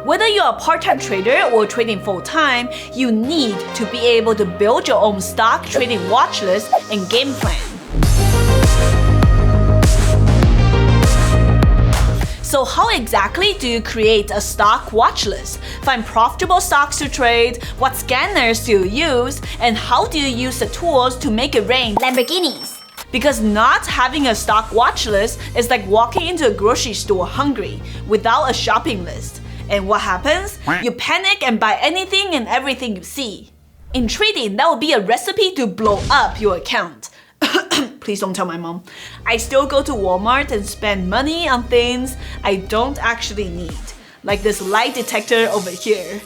Whether you're a part-time trader or trading full-time, you need to be able to build your own stock trading watch list and game plan. So how exactly do you create a stock watch list? Find profitable stocks to trade, what scanners do you use, and how do you use the tools to make it rain Lamborghinis? Because not having a stock watch list is like walking into a grocery store hungry without a shopping list. And what happens? You panic and buy anything and everything you see. In trading, that would be a recipe to blow up your account. Please don't tell my mom. I still go to Walmart and spend money on things I don't actually need. Like this lie detector over here.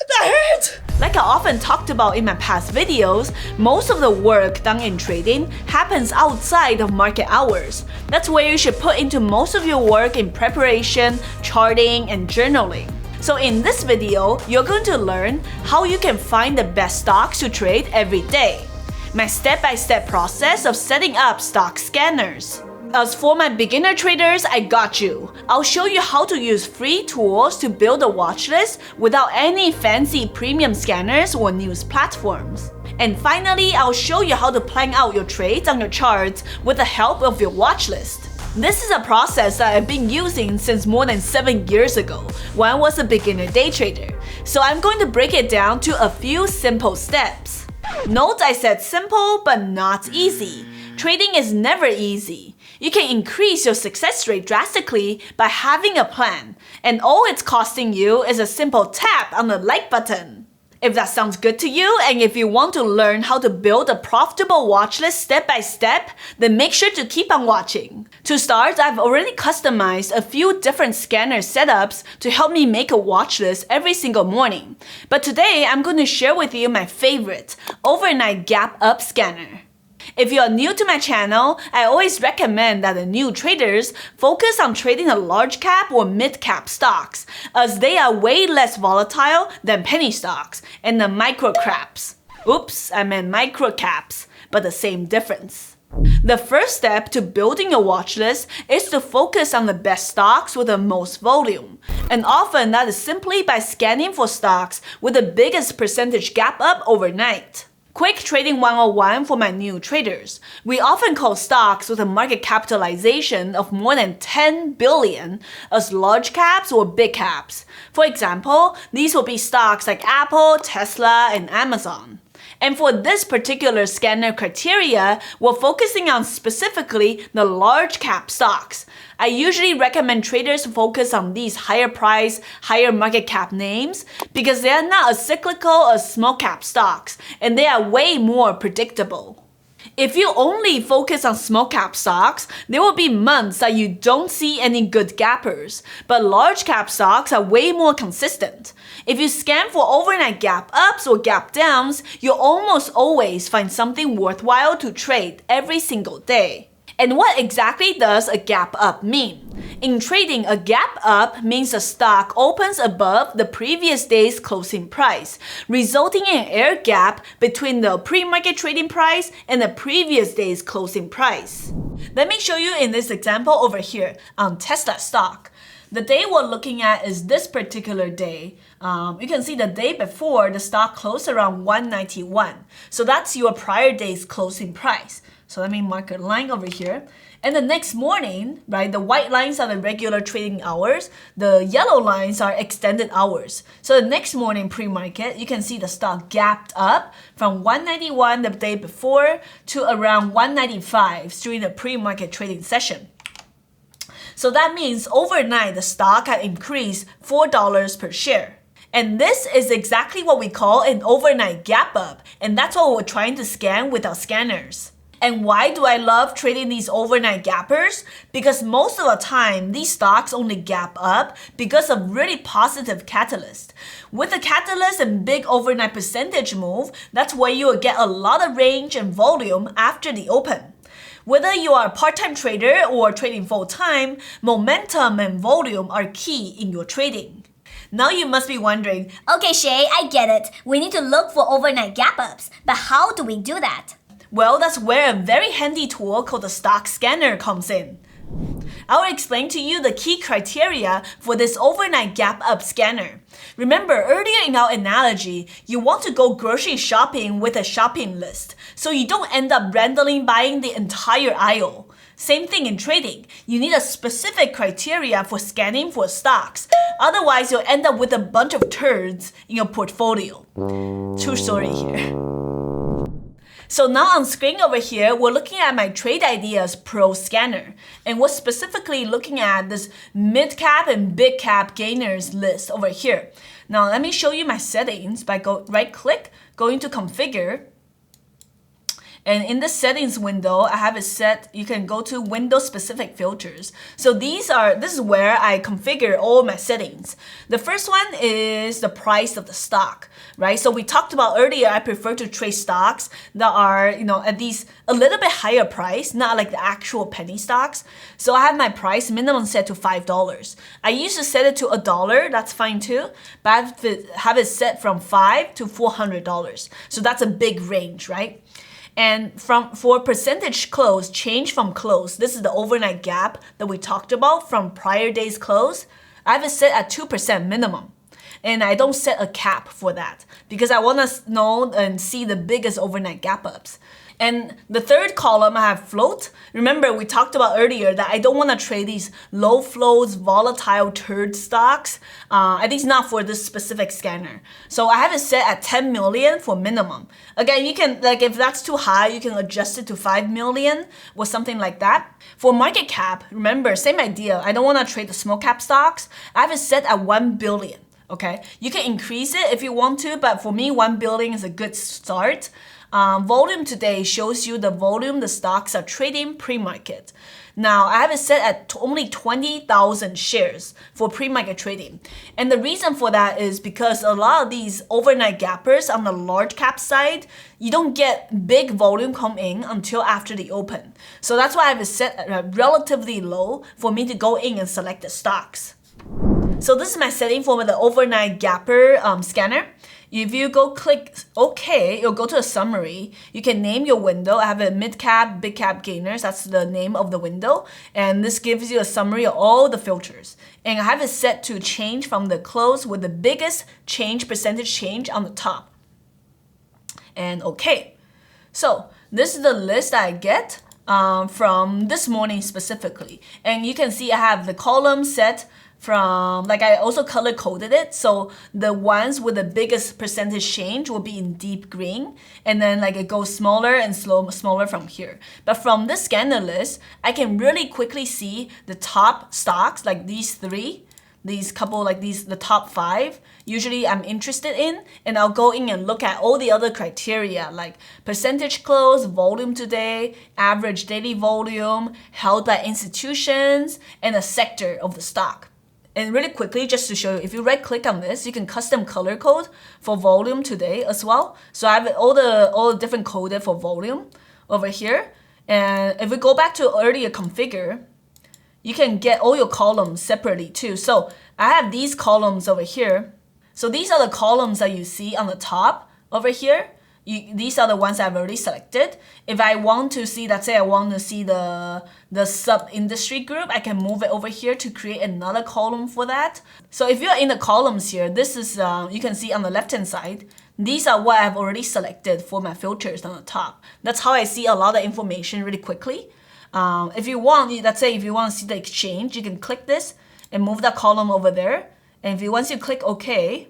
That hurt! Like I often talked about in my past videos, most of the work done in trading happens outside of market hours. That's where you should put into most of your work in preparation, charting, and journaling. So in this video, you're going to learn how you can find the best stocks to trade every day. My step-by-step process of setting up stock scanners. As for my beginner traders, I got you. I'll show you how to use free tools to build a watch list without any fancy premium scanners or news platforms. And finally, I'll show you how to plan out your trades on your charts with the help of your watch list. This is a process that I've been using since more than 7 years ago when I was a beginner day trader. So I'm going to break it down to a few simple steps. Note I said simple but not easy. Trading is never easy. You can increase your success rate drastically by having a plan, and all it's costing you is a simple tap on the like button. If that sounds good to you, and if you want to learn how to build a profitable watch list step by step, then make sure to keep on watching. To start, I've already customized a few different scanner setups to help me make a watch list every single morning. But today, I'm going to share with you my favorite, overnight gap up scanner. If you are new to my channel, I always recommend that the new traders focus on trading the large cap or mid cap stocks, as they are way less volatile than penny stocks and the micro caps. Oops, I meant micro caps, but the same difference. The first step to building a watch list is to focus on the best stocks with the most volume. And often that is simply by scanning for stocks with the biggest percentage gap up overnight. Quick Trading 101 for my new traders. We often call stocks with a market capitalization of more than 10 billion as large caps or big caps. For example, these will be stocks like Apple, Tesla, and Amazon. And for this particular scanner criteria, we're focusing on specifically the large cap stocks. I usually recommend traders focus on these higher price, higher market cap names because they are not as cyclical as small cap stocks and they are way more predictable. If you only focus on small cap stocks, there will be months that you don't see any good gappers, but large cap stocks are way more consistent. If you scan for overnight gap ups or gap downs, you'll almost always find something worthwhile to trade every single day. And what exactly does a gap up mean? In trading, a gap up means a stock opens above the previous day's closing price, resulting in an air gap between the pre-market trading price and the previous day's closing price. Let me show you in this example over here on Tesla stock. The day we're looking at is this particular day. You can see the day before the stock closed around 191. So that's your prior day's closing price. So let me mark a line over here. And the next morning, right, the white lines are the regular trading hours. The yellow lines are extended hours. So the next morning pre-market, you can see the stock gapped up from 191 the day before to around 195 during the pre-market trading session. So that means overnight the stock had increased $4 per share. And this is exactly what we call an overnight gap up. And that's what we're trying to scan with our scanners. And why do I love trading these overnight gappers? Because most of the time, these stocks only gap up because of really positive catalyst. With a catalyst and big overnight percentage move, that's where you will get a lot of range and volume after the open. Whether you are a part-time trader or trading full-time, momentum and volume are key in your trading. Now you must be wondering, Okay, Shay, I get it. We need to look for overnight gap ups. But how do we do that? well, that's where a very handy tool called the stock scanner comes in. I'll explain to you the key criteria for this overnight gap up scanner. Remember, earlier in our analogy, you want to go grocery shopping with a shopping list, so you don't end up randomly buying the entire aisle. Same thing in trading. You need a specific criteria for scanning for stocks. Otherwise, you'll end up with a bunch of turds in your portfolio. True story here. So now on screen over here, we're looking at my Trade Ideas Pro scanner. And we're specifically looking at this mid-cap and big-cap gainers list over here. Now let me show you my settings by right-click, going to Configure. And in the settings window, I have it set, you can go to window specific filters. So this is where I configure all my settings. The first one is the price of the stock, right? So we talked about earlier, I prefer to trade stocks that are, at these a little bit higher price, not like the actual penny stocks. So I have my price minimum set to $5. I used to set it to $1, that's fine too, but I have it set from $5 to $400. So that's a big range, right? And for percentage close, change from close, this is the overnight gap that we talked about from prior day's close. I have it set at 2% minimum. And I don't set a cap for that because I want to know and see the biggest overnight gap ups. And the third column, I have float. Remember, we talked about earlier that I don't want to trade these low floats, volatile turd stocks, at least not for this specific scanner. So I have it set at 10 million for minimum. Again, you can, if that's too high, you can adjust it to 5 million or something like that. For market cap, remember, same idea. I don't want to trade the small cap stocks. I have it set at 1 billion. Okay, you can increase it if you want to, but for me, 1 billion is a good start. Volume today shows you the volume the stocks are trading pre-market. Now, I have it set at only 20,000 shares for pre-market trading. And the reason for that is because a lot of these overnight gappers on the large cap side, you don't get big volume come in until after the open. So that's why I have it set at relatively low for me to go in and select the stocks. So this is my setting for the overnight gapper scanner. If you go click OK, you'll go to a summary. You can name your window. I have a mid-cap, big-cap gainers. That's the name of the window. And this gives you a summary of all the filters. And I have it set to change from the close with the biggest change, percentage change on the top. And OK. So this is the list I get from this morning specifically. And you can see I have the column set from, I also color coded it. So the ones with the biggest percentage change will be in deep green. And then it goes smaller and smaller from here. But from this scanner list, I can really quickly see the top stocks, like these three, these couple, the top 5. Usually I'm interested in, and I'll go in and look at all the other criteria like percentage close, volume today, average daily volume, held by institutions, and a sector of the stock. And really quickly, just to show you, if you right click on this, you can custom color code for volume today as well. So I have all the different coded for volume over here. And if we go back to earlier configure, you can get all your columns separately too. So I have these columns over here. So these are the columns that you see on the top over here. These are the ones I've already selected. If I want to see, let's say I want to see the sub-industry group, I can move it over here to create another column for that. So if you're in the columns here, this is, you can see on the left-hand side, these are what I've already selected for my filters on the top. That's how I see a lot of information really quickly. If you want, let's say if you want to see the exchange, you can click this and move that column over there. And once you click OK,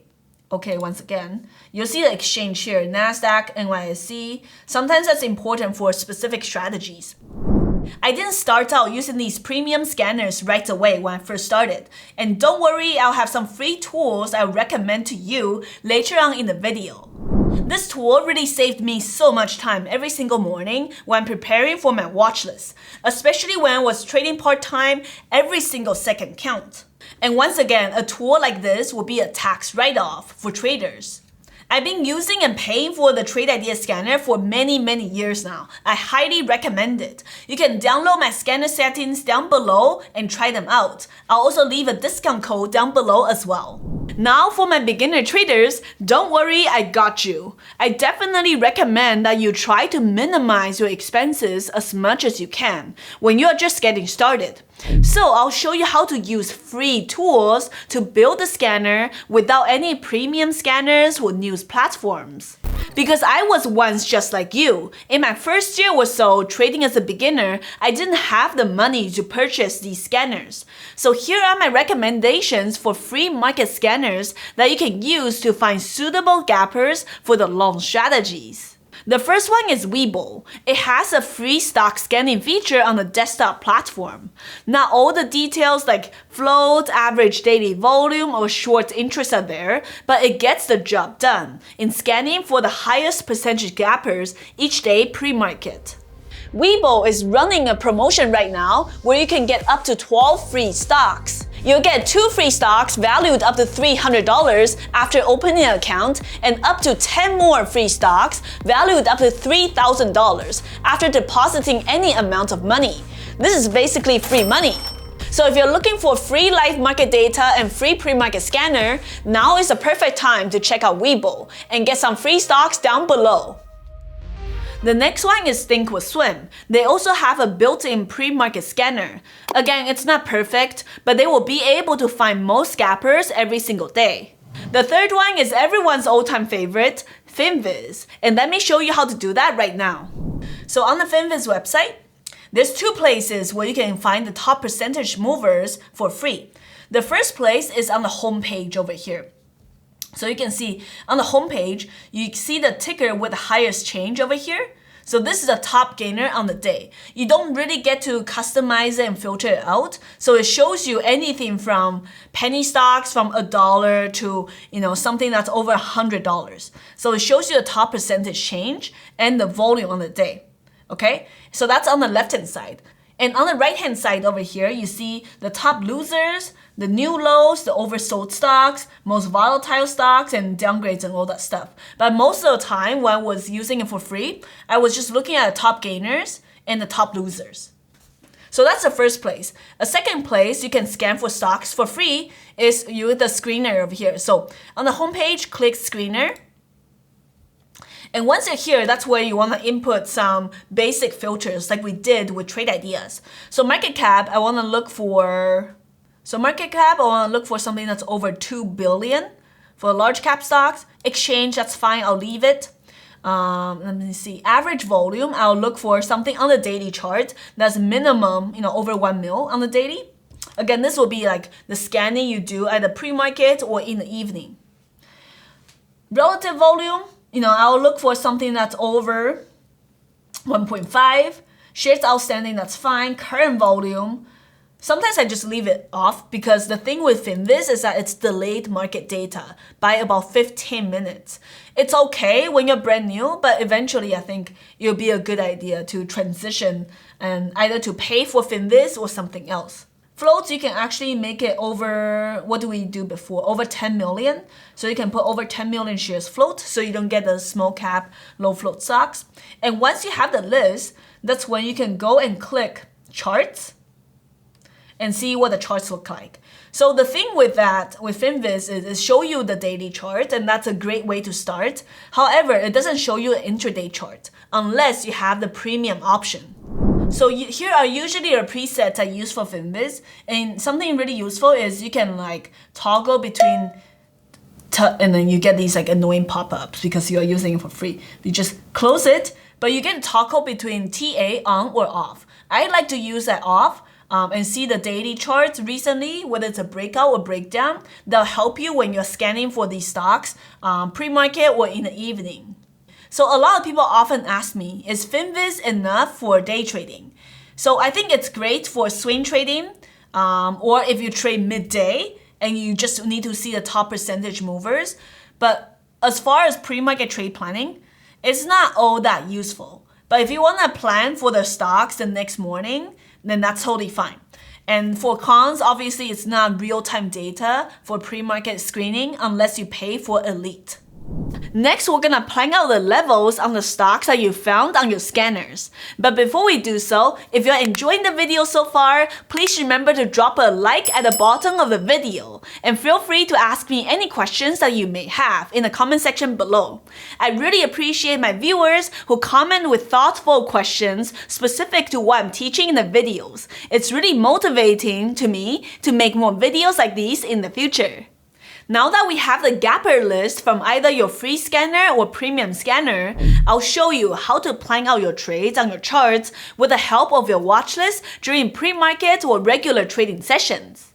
once again, you'll see the exchange here, NASDAQ, NYSE. Sometimes that's important for specific strategies. I didn't start out using these premium scanners right away when I first started. And don't worry, I'll have some free tools I recommend to you later on in the video. This tool really saved me so much time every single morning when preparing for my watch list, especially when I was trading part-time. Every single second count. And once again, a tool like this will be a tax write-off for traders. I've been using and paying for the Trade Idea Scanner for many years now. I highly recommend it. You can download my scanner settings down below and try them out. I'll also leave a discount code down below as well. Now for my beginner traders, don't worry, I got you. I definitely recommend that you try to minimize your expenses as much as you can when you are just getting started. So I'll show you how to use free tools to build a scanner without any premium scanners or news platforms. Because I was once just like you. In my first year or so trading as a beginner, I didn't have the money to purchase these scanners. So here are my recommendations for free market scanners that you can use to find suitable gappers for the long strategies. The first one is Webull. It has a free stock scanning feature on the desktop platform. Not all the details like float, average daily volume, or short interest are there, but it gets the job done in scanning for the highest percentage gappers each day pre-market. Webull is running a promotion right now where you can get up to 12 free stocks. You'll get 2 free stocks valued up to $300 after opening an account and up to 10 more free stocks valued up to $3,000 after depositing any amount of money. This is basically free money. So if you're looking for free live market data and free pre-market scanner, now is the perfect time to check out Webull and get some free stocks down below. The next one is Thinkorswim. They also have a built-in pre-market scanner. Again, it's not perfect, but they will be able to find most gappers every single day. The third one is everyone's all-time favorite, Finviz. And let me show you how to do that right now. So on the Finviz website, there's 2 places where you can find the top percentage movers for free. The first place is on the home page over here. So you can see on the home page, you see the ticker with the highest change over here. So this is a top gainer on the day. You don't really get to customize it and filter it out. So it shows you anything from penny stocks from $1 to something that's over $100. So it shows you the top percentage change and the volume on the day. Okay, so that's on the left-hand side. And on the right-hand side over here, you see the top losers, the new lows, the oversold stocks, most volatile stocks, and downgrades and all that stuff. But most of the time when I was using it for free, I was just looking at the top gainers and the top losers. So that's the first place. A second place you can scan for stocks for free is with the screener over here. So on the homepage, click screener. And once you're here, that's where you want to input some basic filters like we did with trade ideas. So market cap, I want to look for something that's over 2 billion. For large cap stocks, exchange, that's fine, I'll leave it. Let me see, average volume, I'll look for something on the daily chart that's minimum, over 1 mil on the daily. Again, this will be like the scanning you do at the pre-market or in the evening. Relative volume, I'll look for something that's over 1.5. Shares outstanding, that's fine. Current volume, sometimes I just leave it off because the thing with Finviz is that it's delayed market data by about 15 minutes. It's okay when you're brand new, but eventually I think it'll be a good idea to transition and either to pay for Finviz or something else. Floats, you can actually make it over, what do we do before? Over 10 million. So you can put over 10 million shares float so you don't get the small cap, low float stocks. And once you have the list, that's when you can go and click charts and see what the charts look like. So the thing with Finviz is show you the daily chart, and that's a great way to start. However, it doesn't show you an intraday chart unless you have the premium option. So here are usually the presets I use for Finviz, and something really useful is you can toggle between, and then you get these annoying pop-ups because you're using it for free. You just close it, but you can toggle between TA on or off. I like to use that off and see the daily charts recently, whether it's a breakout or breakdown. That'll help you when you're scanning for these stocks pre-market or in the evening. So a lot of people often ask me, is Finviz enough for day trading? So I think it's great for swing trading, or if you trade midday and you just need to see the top percentage movers. But as far as pre-market trade planning, it's not all that useful. But if you want to plan for the stocks the next morning, then that's totally fine. And for cons, obviously it's not real-time data for pre-market screening unless you pay for Elite. Next, we're gonna plan out the levels on the stocks that you found on your scanners. But before we do so, if you're enjoying the video so far, please remember to drop a like at the bottom of the video. And feel free to ask me any questions that you may have in the comment section below. I really appreciate my viewers who comment with thoughtful questions specific to what I'm teaching in the videos. It's really motivating to me to make more videos like these in the future. Now that we have the gapper list from either your free scanner or premium scanner, I'll show you how to plan out your trades on your charts with the help of your watch list during pre-market or regular trading sessions.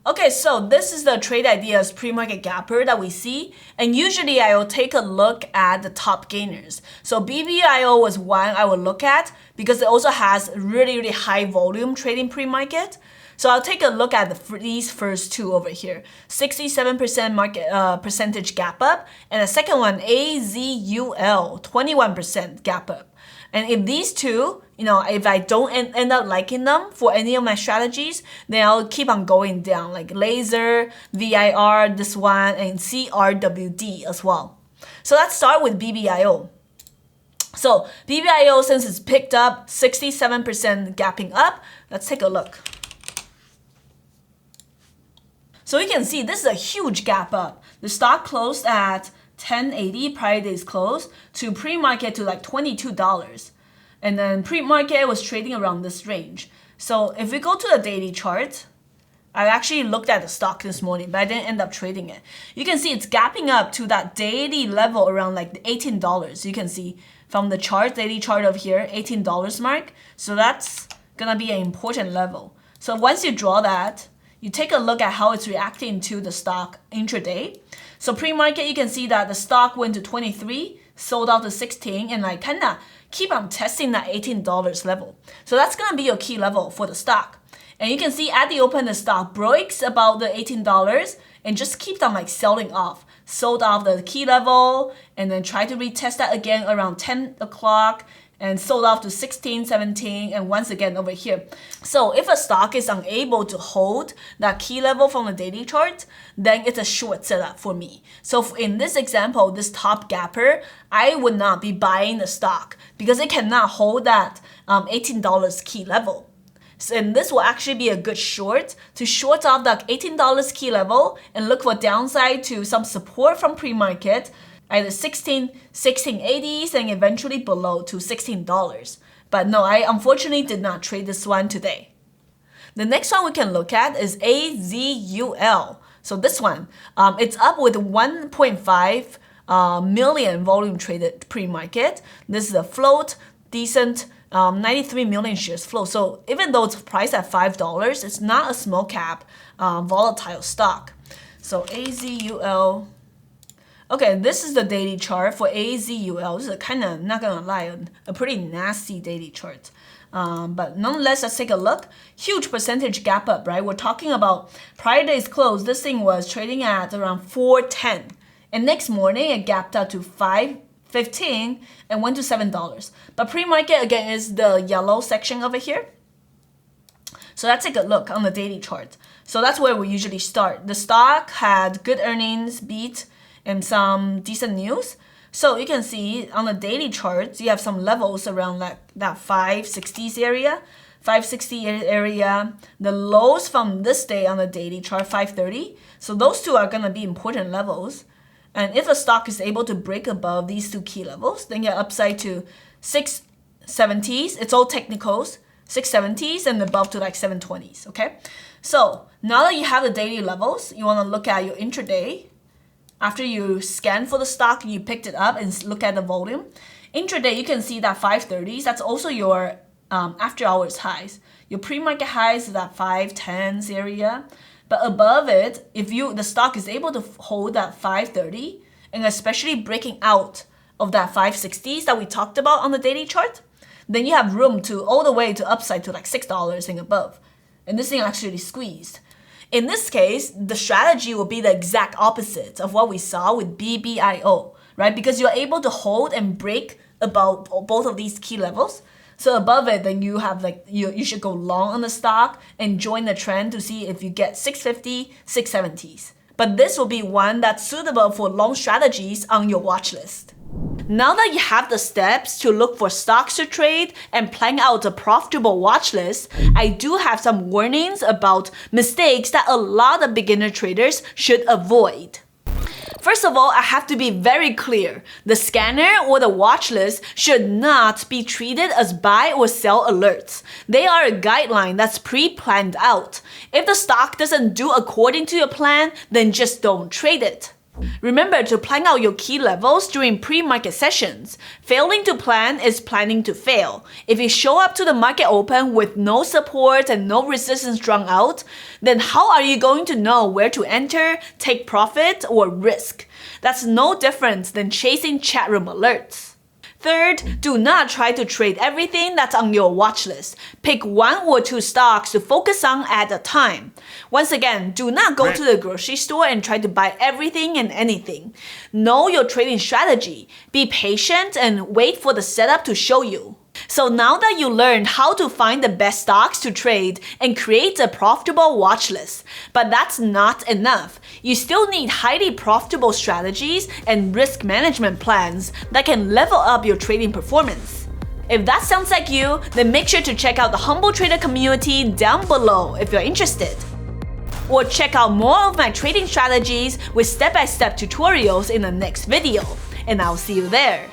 Okay, so this is the trade ideas pre-market gapper that we see, and usually I will take a look at the top gainers. So BBIO was one I will look at because it also has really high volume trading pre-market. So I'll take a look at these first two over here. 67% market percentage gap up, and the second one, AZUL, 21% gap up. And if these two, if I don't end up liking them for any of my strategies, then I'll keep on going down, like Laser, VIR, this one, and CRWD as well. So let's start with BBIO. So BBIO, since it's picked up 67% gapping up, let's take a look. So you can see this is a huge gap up. The stock closed at 10.80 prior day's close to pre-market to like $22. And then pre-market was trading around this range. So if we go to the daily chart, I actually looked at the stock this morning, but I didn't end up trading it. You can see it's gapping up to that daily level around like $18. You can see from the chart, daily chart over here, $18 mark. So that's gonna be an important level. So once you draw that, you take a look at how it's reacting to the stock intraday. So pre-market, you can see that the stock went to 23, sold out to 16, and I kind of keep on testing that $18 level. So that's going to be your key level for the stock. And you can see at the open, the stock breaks about the $18 and just keeps on like selling off. Sold off the key level and then try to retest that again around 10 o'clock. And sold off to 16, 17, and once again over here. So if a stock is unable to hold that key level from the daily chart, then it's a short setup for me. So in this example, this top gapper, I would not be buying the stock because it cannot hold that $18 key level. So, and this will actually be a good short to short off that $18 key level and look for downside to some support from pre-market, either 1680s and eventually below to $16. But no, I unfortunately did not trade this one today. The next one we can look at is AZUL. So this one, it's up with 1.5 million volume traded pre-market. This is a float, decent 93 million shares float. So even though it's priced at $5, it's not a small cap volatile stock. So AZUL. Okay, this is the daily chart for AZUL. This is kind of, not gonna lie, a pretty nasty daily chart. But nonetheless, let's take a look. Huge percentage gap up, right? We're talking about prior day's close. This thing was trading at around 410. And next morning, it gapped out to 515 and went to $7. But pre-market, again, is the yellow section over here. So let's take a look on the daily chart. So that's where we usually start. The stock had good earnings, beat, and some decent news. So you can see on the daily charts, you have some levels around that 560s area, 560 area. The lows from this day on the daily chart, 530. So those two are gonna be important levels. And if a stock is able to break above these two key levels, then you're upside to 670s. It's all technicals, 670s and above to like 720s, okay? So now that you have the daily levels, you wanna look at your intraday. After you scan for the stock, you picked it up and look at the volume. Intraday, you can see that 530s. That's also your after hours highs. Your pre-market highs is that 510s area. But above it, if the stock is able to hold that 530, and especially breaking out of that 560s that we talked about on the daily chart, then you have room to all the way to upside to like $6 and above. And this thing actually squeezed. In this case, the strategy will be the exact opposite of what we saw with BBIO, right? Because you're able to hold and break about both of these key levels. So above it, then you have like, you should go long on the stock and join the trend to see if you get 650, 670s. but this will be one that's suitable for long strategies on your watch list. Now that you have the steps to look for stocks to trade and plan out a profitable watch list, I do have some warnings about mistakes that a lot of beginner traders should avoid. First of all, I have to be very clear. The scanner or the watch list should not be treated as buy or sell alerts. They are a guideline that's pre-planned out. If the stock doesn't do according to your plan, then just don't trade it. Remember to plan out your key levels during pre-market sessions. Failing to plan is planning to fail. If you show up to the market open with no support and no resistance drawn out, then how are you going to know where to enter, take profit, or risk? That's no different than chasing chat room alerts. Third, do not try to trade everything that's on your watch list. Pick 1 or 2 stocks to focus on at a time. Once again, do not go to the grocery store and try to buy everything and anything. Know your trading strategy. Be patient and wait for the setup to show you. So now that you learned how to find the best stocks to trade and create a profitable watch list, but that's not enough. You still need highly profitable strategies and risk management plans that can level up your trading performance. If that sounds like you, then make sure to check out the Humble Trader community down below if you're interested. Or check out more of my trading strategies with step-by-step tutorials in the next video, and I'll see you there.